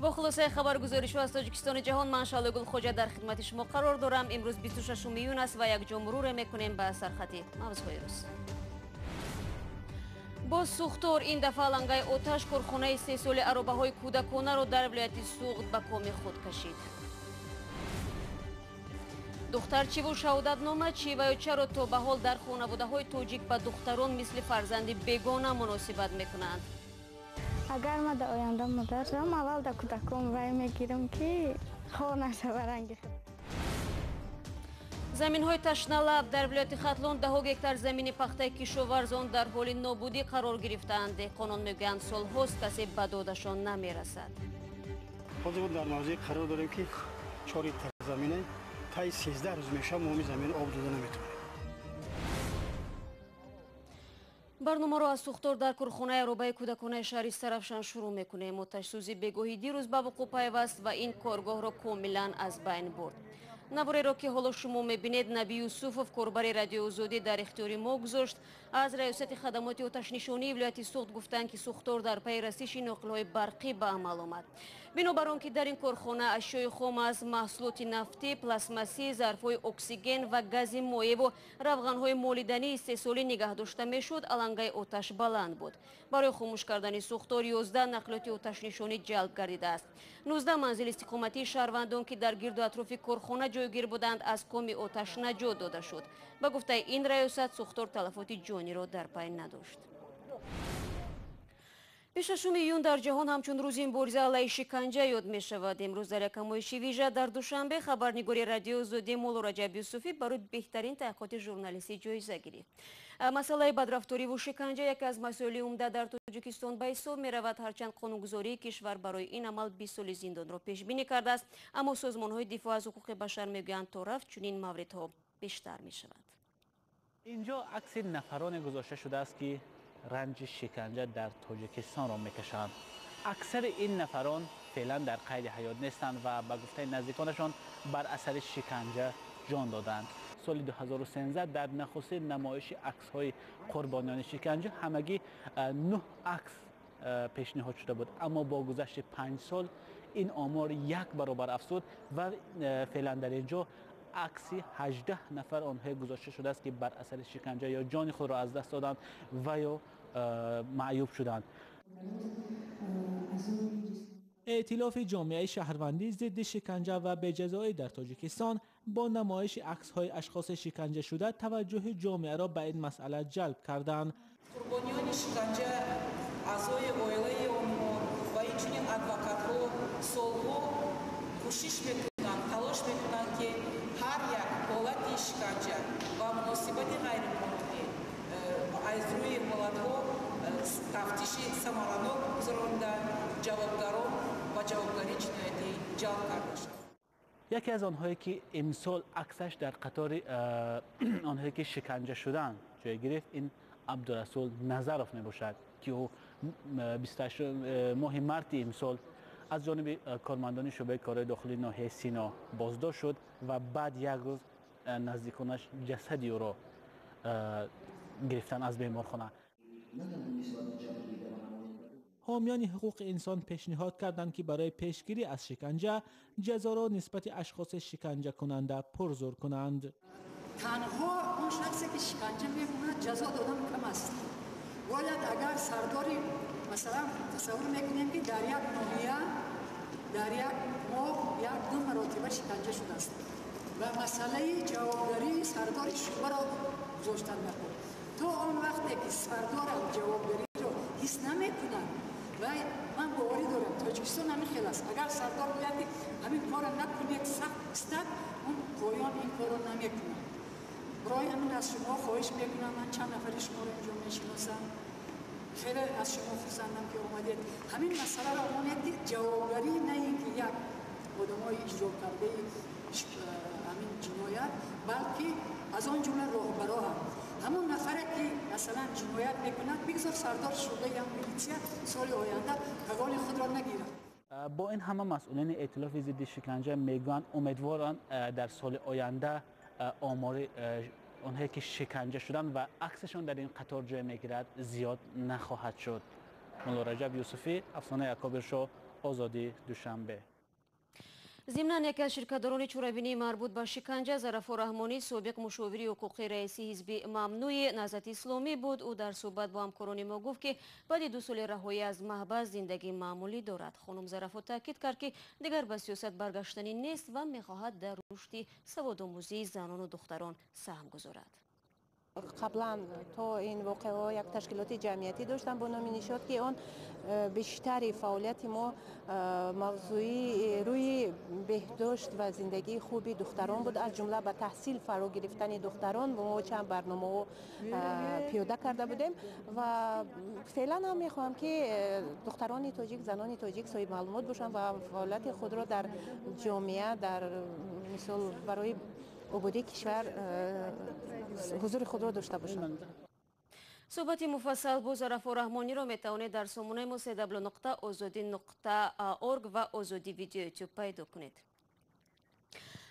با خلاصه خبرگزاری شو از تاجیکستان جهان، من شالگل خوجا در خدمت شما قرار دارم. امروز 26 میلیون است و یک جا مرور میکنیم به سرخطی موضوع روز. با سوختور این دفعه لنگای آتش کارخانه 3 ساله عربه‌های کودکانه را در ولایت سوغد به کام خود کشید. دختر چی و شهادت نامه چی و چرا تا به حال در خانواده‌های تاجیک به دختران مثل فرزند بیگانه مناسبت میکنند؟ اگر ما در آینده مادر شدم اول در کودکان وای میگیرم که خواه نشه برنگ خود. زمین های تشنه لب در ولایت ختلون 10 گکتار زمین پخته کشاورزان در حال نابودی قرار گرفتند. دهقانان میگویند سالهاست کسی به دادشان نمیرسد. خودمون در موضع قرار داریم که 4 هکتار زمینه تا 13 روز میشه ما زمین آب داده نمیتونیم. برنامه را از سوختور در کارخانه روبای کودکانه شهر سرافشان شروع میکنیم. آتش سوزی بگاهی دیروز به وقوع پیوست و این کارگاه را کاملا از بین برد. نواری را که حالا شما میبینید نبی یوسفوف کاربر رادیو آزادی در اختیار ما گذاشت. از ریاست خدمات آتش نشانی ولایت سوخت گفتند که سوختور در پی رسیدش نقل‌های برقی به عمل آمد. بنابر آنکه در این کارخانه اشیاء خام از محصولات نفتی، پلاستماسی، ظرف‌های اکسیژن و گاز مایع و روغن‌های مالیدنی استحصالی نگه داشته میشد. علنگای آتش بلند بود. برای خاموش کردن سوختور 11 نقلات آتش نشانی جلب گردیده است. 19 منزل استقامتی شهروندان که در گرد و اطراف کارخانه جایگیر بودند از کام آتش نجات داده شد. به گفته این ریاست سوختور تلفات جانی را در پی نداشت. 26 میلیون در جهان همچون روز این مبارزه علیه شکنجه یاد می شود. امروز در یک نمایش ویژه در دوشنبه خبرنگار رادیو آزادی مولا رجب یوسفی برای بهترین تحقیقات ژورنالیستی جایزه گرفت. مسئله بدرفتاری و شکنجه یکی از مسائل عمده در تاجیکستان به حساب می رود. هرچند قانونگذاری کشور برای این عمل 20 سال زندان را پیش بینی کرده است، اما سازمان‌های دفاع از حقوق بشر میگویند تا رفت چنین موردها بیشتر می شود. اینجا عکس نفران گذاشته شده است که رنج شکنجه در تاجیکستان را میکشند. اکثر این نفران فعلا در قید حیات نیستند و به گفته نزدیکانشان بر اثر شکنجه جان دادند. سال 2013 در نخستین نمایش عکس‌های قربانیان شکنجه همگی 9 عکس پیشنهاد شده بود، اما با گذشت 5 سال این آمار 1 برابر افزود و فعلا در اینجا عکسی 18 نفر آنها گذاشته شده است که بر اثر شکنجه یا جان خود را از دست دادند و یا معیوب شدند. ائتلاف جامعه شهروندی ضد شکنجه و بجزایی در تاجیکستان با نمایش عکس‌های اشخاص شکنجه شده توجه جامعه را به این مسئله جلب کردند. قربانیان شکنجه، اعضای عائله آنها و اینچنین ادوکات‌ها سالها کوشش میکنند، تلاش میکنند که هر یک حالت شکنجه و مناسبت غیرقانونی از روی حالت‌ها تفتیش ثمرانок گذرانده جوابداران و جوابداری جنایتی جلب کرده شد. یکی از آنهایی که امسال عکسش در قطار آنهایی که شکنجه شدند جای گرفت این عبدالرسول نظرف می باشد که او 28 ماه مارس امسال از جانب کارمندان شعبه کارهای داخلی ناحیه سینا بازداشت شد و بعد یک روز نزدیکانش جسدی او را گرفتن از بیمارخانه. حامیان حقوق انسان پیشنهاد کردند که برای پیشگیری از شکنجه جزا را نسبت اشخاص شکنجه کننده پرزور کنند. تنها اون شخصی که شکنجه می‌کند جزا دادن کم است. باید اگر سرداری مثلا تصور میکنیم که در یک ناحیه در یک ماه یک 2 مرتبه شکنجه شده است و مسئله جوابداری سردار شعبه را گذاشتن نکن. تا آن وقتی که سردار جوابداری را حس نمیکنند و من باوری دارم تاجیکستان همین خیلی است. اگر سردار باید همین کار نکنید سخت استاد اون پایان این کار را نمیکنند. برای همین از شما خواهش میکنم، من چند نفر شما را اینجا میشناسم، خیلی از شما خرسندم که اومدید همین مسئله را آمونید جوابداری نه اینکه یک آدمای اجرا کرده همین جنایت، بلکه از آن جمله راهبرا همون نفره که مثلا جنایت میکند بگذار سردار شعبه یا میلیسیا سال آینده حقوق خود را نگیرد. با این همه مسئولین ائتلاف ضد شکنجه میگویند امیدوارند در سال آینده آمار آنهایی که شکنجه شدن و عکسشان در این قطار جای میگیرد زیاد نخواهد شد. مولا رجب یوسفی، افسانه اکابر شو، آزادی دوشنبه. ضمن یکی از شرکتداران چورابینی مربوط به شکنجه ظرفور رحمانی سابق مشاوری حقوقی رئیس حزب ممنوع نهضت اسلامی بود. او در صحبت با همکاران ما گفت که بعد 2 سال رهایی از محبس زندگی معمولی دارد. خانم ظرفور تاکید کرد که دیگر به سیاست برگشتنی نیست و میخواهد در رشد سوادآموزی زنان و دختران سهم گذارد. قبلا تا این واقعه یک تشکیلات جمعیتی داشتن با نام نشاد که آن بیشتری فعالیت ما موضوعی روی بهداشت و زندگی خوبی دختران بود، از جمله به تحصیل فرا گرفتن دختران و ما چند برنامه پیاده کرده بودیم و فعلا هم میخواهم که دختران تاجیک، زنان تاجیک صاحب معلومات باشن و فعالیت خود را در جامعه در مثال برای عبودی کشور حضور خود را داشته باشند. صحبت مفصل با ظرفور رحمانی را میتوانید در سامانه ما www.azadi.org و آزادی ویدیو یوتیوب پیدا کنید.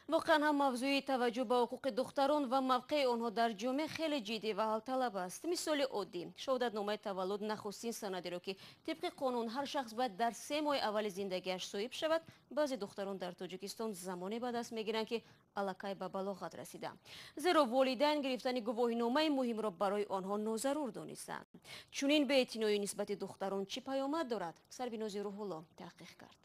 واقعا هم موضوع توجه به حقوق دختران و موقع آنها در جامعه خیلی جدی و حل طلب است. مثال عادی شهادتنامه تولد نخستین سندی را که طبق قانون هر شخص باید در 3 ماه اول زندگیش صاحب شود، بعضی دختران در تاجیکستان زمانی به دست میگیرند که الکی به بلاغت رسیدند، زیرا والدین گرفتن گواهینامه مهم را برای آنها ناضرور دانستند. چنین بی‌اعتنایی نسبت دختران چه پیامد دارد؟ سربیناز روح الله تحقیق کرد.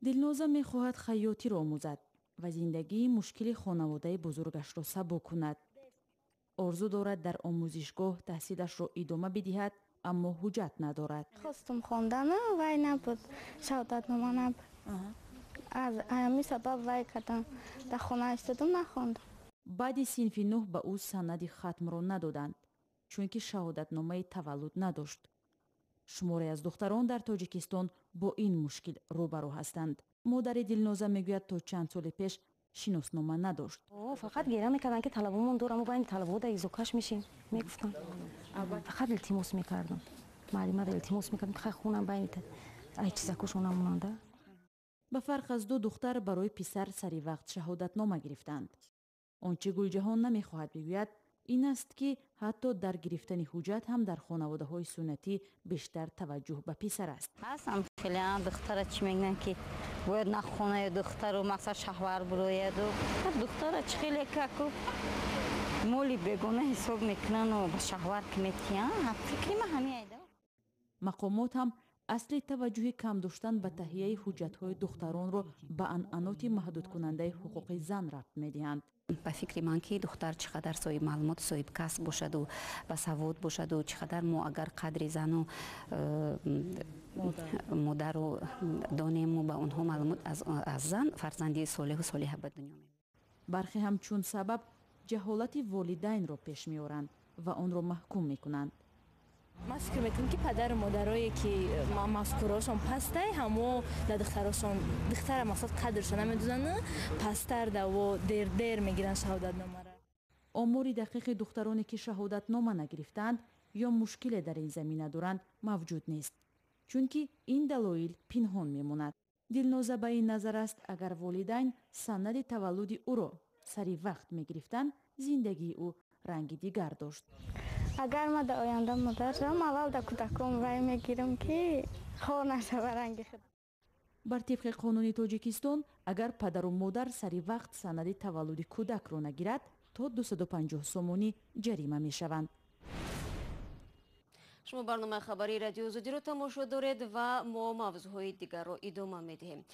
دلنازه می‌خواهد خیاطی را آموزد و زندگی مشکل خانواده بزرگش را سبک کند. آرزو دارد در آموزشگاه تحصیلش را ادامه بدهد، اما حجت ندارد. خواستم خواندن وای نبود، شهادتنامه نبود. از همین سبب وای کردم، در خانه ایستادم نخواندم. بعد صنف 9 به او سند ختم را ندادند چون که شهادتنامه تولد نداشت. شماری از دختران در تاجیکستان با این مشکل روبرو هستند. مادر دلنازه میگوید تا چند سال پیش شناسنامه نداشت. فقط گریه میکردن که طلبمون دورم و بین طلبها در ایزوکش میشیم میگفتن. فقط التماس میکردم. معلمه التماس میکردم که خونم بین ای چیزا کشونم مونده. به فرق از 2 دختر برای پسر سری وقت شهادتنامه گرفتند. آنچه گلجهان نمیخواهد بگوید این است که حتی در گرفتن حجت هم در خانواده های سنتی بیشتر توجه به پسر است. هستم خیلی دختر چی میگن که باید نخونه دختر و مقصد شهر بروید و دختر چی خیلی که مولی بگونه حساب میکنن و به شهر که میتیان فکری ما همین ایده. مقامات هم اصل توجه کم داشتن به تهیه حجت های دختران را به عنعنات محدود کننده حقوق زن ربط میدهند. به فکر من که دختر چقدر صاحب معلومات صاحب کسب باشد و بسواد باشد و چقدر ما اگر قدر زن و مادر رو دانیم و به اونها معلومات از زن فرزندی صالح و صالحه به دنیا می‌آورند. برخی همچون سبب جهالت والدین را پیش می‌آورند و آن را محکوم می‌کنند. ما فکر میکنم که پدر و مادرایی که مذکوراشون پسته همو در دختر مقصد قدرشون نمیدونن پستر ده و دیر میگیرن شهادتنامه را. آمار دقیق دخترانی که شهادتنامه نگرفتند یا مشکل در این زمینه دارند موجود نیست، چون که این دلایل پنهان میماند. دلنازه به این نظر است اگر والدین سند تولد او را سری وقت میگرفتند زندگی او رنگ دیگر داشت. اگر ما در آینده مادر شدم اول در کودکم وای میگیرم که خواه نشود رنگ خود. بر طبق قانون تاجیکستان اگر پدر و مادر سری وقت سند تولد کودک را نگیرد تا 250 سومانی جریمه می شوند. شما برنامه خبری رادیو آزادی رو تماشا دارید و ما موضوعهای دیگر رو ادامه میدهیم.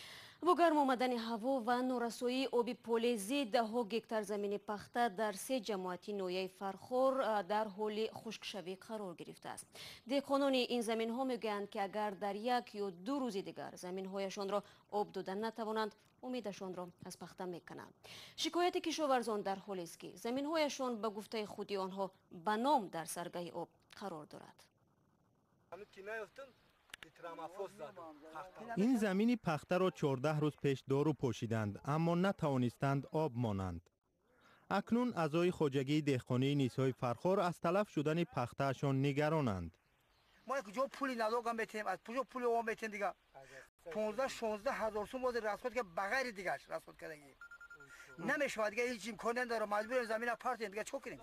با گرم آمدن هوا و نورسایی آب پولیزی 10 گکتار زمین پخته در 3 جماعتی نویه فرخور در حال خشکشوی قرار گرفته است. دهقانان این زمین ها میگویند که اگر در 1 یا 2 روز دیگر زمین هایشان را آب دادن نتوانند امیدشان را از پخته میکنند. شکایت کشاورزان در حالی است که زمین هایشان به گفته خودی آنها به نام در سرگاه آب قرار دارد. این زمینی پخته را 14 روز پیش دارو پوشیدند اما نتوانستند آب مانند. اکنون اعضای خواجگی دهقانی نیسای فرخور از تلف شدن پختهشان نگرانند. ما کجا پولی نداغم بتیم از کجا پول وام بتیم دیگه 15-16 هزار سوم باز رسمت که بغیر دیگه رسمت کردگی نمیشود دیگه هیچ امکان نداره مجبور زمین پارت دیگه چه کنیم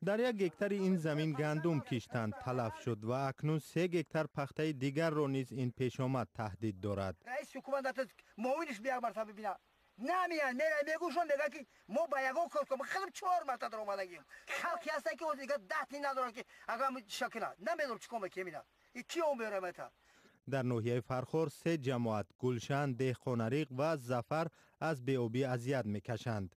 در 1 گکتر این زمین گندم کشتند تلف شد و اکنون 3 گکتر پخته دیگر را نیز این پیش آمد تهدید دارد. رئیس حکومت معاونش بیار مرتبه ببینه نمیان میگوشون میگه که ما با یگو کار کنیم خیلی 4 مرتبه اومدگیم خلقی هست که دیگه دهتی ندارن که اگر شکل نمیدونم چیکار میکنیم این کی اون میره متا. در ناحیه فرخور 3 جماعت گلشن، دهقانریق و ظفر از بی‌آبی اذیت میکشند.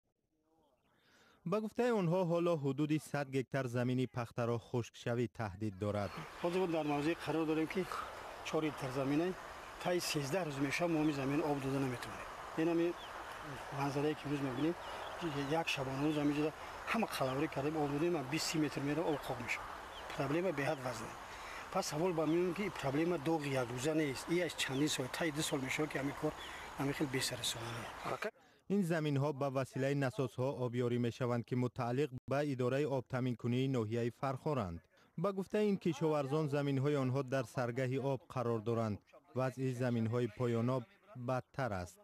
با گفته آنها حالا حدود 100 گکتر زمینی پخته را خشک شوی تهدید دارد. حاضر در موضع قرار داریم که 4 هکتار زمینه تا 13 روز میشه ما زمین آب داده نمیتونه. این همین منظره که روز میبینیم یک شبانه روز همینجا همه خلاوری کردیم آب دادیم و 20 متر میره آب خوب میشه. پرابلم به حد وزنه. پس سوال با میون که پرابلم دو یک روزه نیست. این از چندین سال تا 2 سال میشه که همین کار همین خیلی بی‌سر سامانه. این زمین ها به وسیله نساس ها آبیاری می شوند که متعلق به اداره آب تامین کنی ناحیه فرخورند. با گفته این کشاورزان زمین های آنها در سرگه آب قرار دارند. وضع زمین های پایان آب بدتر است.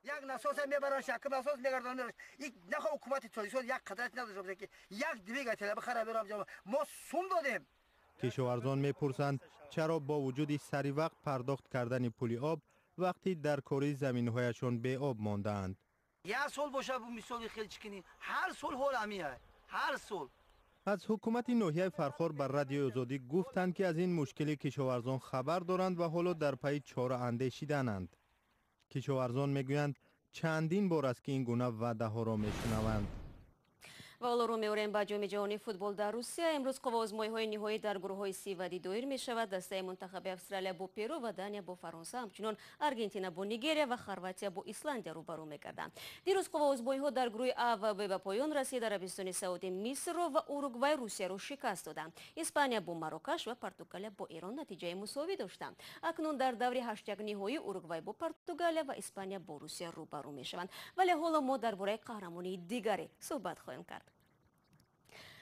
یک نساس میبرن شکم نساس میگردن یک نخ حکومت ترکیه یک قدرت نداشته که یک دیگه تله بخره برام ما سوم دادیم. کشاورزان میپرسند چرا با وجود سری وقت پرداخت کردن پول آب وقتی در کاری زمین‌هایشان به آب ماندند. یک سال باشه مثال خیلی چکنی هر سال حال همیه هر سال. از حکومت ناحیه فرخور بر رادیو آزادی گفتند که از این مشکل کشاورزان خبر دارند و حالا در پی چاره اندیشیدنند. کشاورزان میگویند چندین بار است که این گونه وعده ها را میشنوند. و حالا رو می‌آوریم به جام جهانی فوتبال در روسیه. امروز قوازمایی‌های نهایی در گروه‌های سی و دی دایر می‌شود. دسته منتخب استرالیا با پیرو و دانیا با فرانسه، همچنین آرژانتین با نیگریا و خرواتیا با ایسلندیا روبرو می‌گردند. دیروز قوازمایی‌ها در گروه آ و ب به پایان رسید. عربستان سعودی مصر و اروگوئه روسیه را شکست دادند. اسپانیا با مراکش و پرتغال با ایران نتیجه مساوی داشتند. اکنون در دور 8 نهایی اروگوئه با پرتغال و اسپانیا با روسیه روبرو می‌شوند. ولی حالا ما درباره قهرمانی دیگری صحبت خواهیم کرد.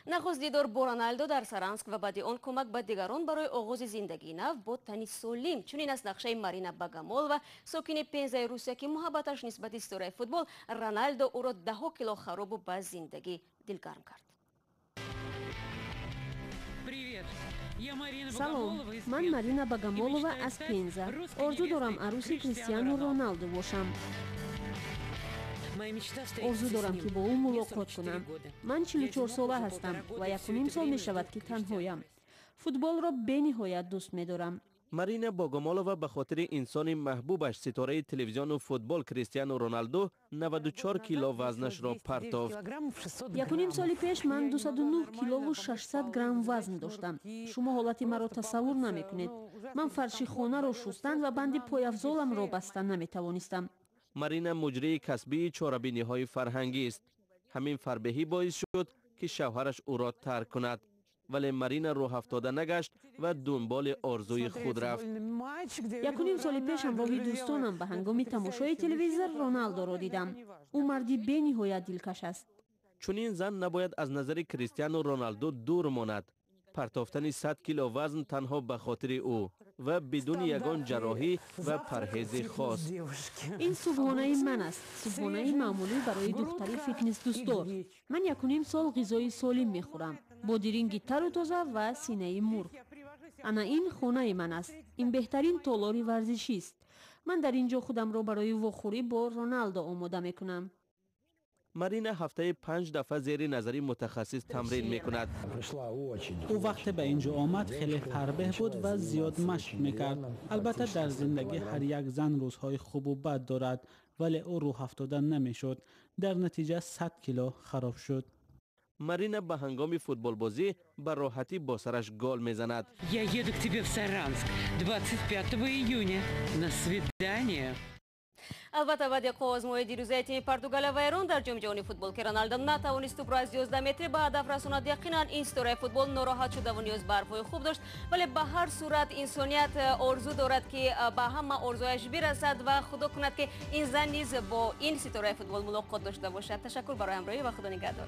نخست دیدار با رونالدو در سارانسک و بعد آن کمک به دیگران برای آغاز زندگی نو با تنیس سولیم. چنین است نقشه مارینا باگامول و ساکن پنزه روسیه که محبتش نسبت استوره فوتبال رونالدو او را 10 کیلو خراب به زندگی دلگرم کرد. سلام، من مارینا باگامولова از پنزه. آرزو دارم عروسی کریستیانو رونالدو باشم. آرزو دارم که با او ملاقات کنم. من 44 ساله هستم و 1.5 سال می شود که تنهایم. فوتبال را به نهایت دوست می دارم. مارینا باگامولova به خاطر انسان محبوبش ستاره تلویزیون و فوتبال کریستیانو رونالدو 94 کیلو وزنش را پرتافت. 1.5 سال پیش من 209 کیلو و 600 گرم وزن داشتم. شما حالت مرا تصور نمی کنید. من فرش خانه را شستن و بند پایافزالم را بستن نمی توانستم. مارینا مجری کسبی چاره‌بینی‌های فرهنگی است. همین فربهی باعث شد که شوهرش او را ترک کند. ولی مارینا راه افتاده نگشت و دنبال آرزوی خود رفت. 1.5 سال پیش همراهی دوستانم به هنگام تماشای تلویزیون رونالدو را دیدم. او مردی به نهایت دلکش است. چنین زن نباید از نظر کریستیانو رونالدو دور ماند. پرتافتن 100 کیلو وزن تنها به خاطر او و بدون یگان جراحی و پرهیز خاص. این صبحانه من است. صبحانه معمولی برای دختری فیتنس دوستدار. من 1.5 سال غذای سالم میخورم با درینگ تر و تازه و سینه مرغ. انا این خانه من است. این بهترین تالار ورزشی است. من در اینجا خودم را برای واخوری با رونالدو آماده میکنم. مارینا هفته 5 دفعه زیر نظر متخصص تمرین میکند. او وقت به اینجا آمد خیلی فربه بود و زیاد مشق میکرد. البته در زندگی هر یک زن روزهای خوب و بد دارد، ولی او راه افتاده نمیشد. در نتیجه 100 کیلو خراب شد. مارینا به هنگام فوتبال بازی به راحتی با سرش گل میزند. Я еду к тебе в Саранск 25 июня. На свидание. البته بعد قوازمایی دیروزه تیم پرتغال و ایران در جام جهانی فوتبال که رونالدو نتوانست توپ را از 11 متری به هدف رساند، یقینا این ستاره فوتبال ناراحت شده و نیاز به حرفهای خوب داشت. ولی به هر صورت انسانیت آرزو دارد که به همه آرزویش برسد و خدا کند که این زن نیز با این ستاره فوتبال ملاقات داشته باشد. تشکر برای همراهی و خدا نگهدار.